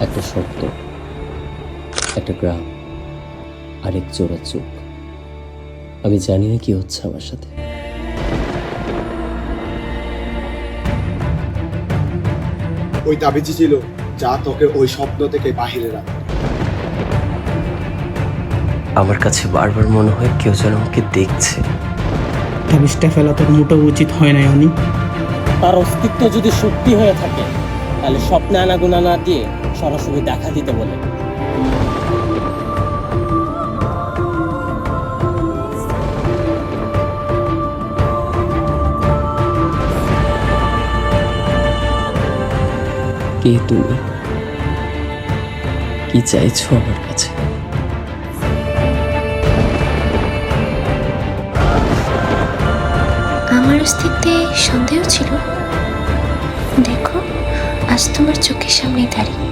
একটা শব্দ, একটা গ্রাম, আরেক জোড়া চোখ। আমি জানি না কি হচ্ছে আমার সাথে। ওই তাবিজই ছিল যা তোকে ওই স্বপ্ন থেকে বাহিরে রাখে। আমার কাছে বারবার মনে হয় কেউ যেন আমাকে দেখছে। তাবিজটা ফেলা তোর মোটেও উচিত হয় না অনি। তার অস্তিত্ব যদি সত্যি হয়ে থাকে তাহলে স্বপ্নে আনাগোনা না দিয়ে সরাসরি দেখা দিতে বলে। কে তুমি? কি চাইছো আমার কাছে? আমার অস্তিত্বে সন্দেহ ছিল? দেখো, আজ তোমার চোখের সামনে দাঁড়িয়ে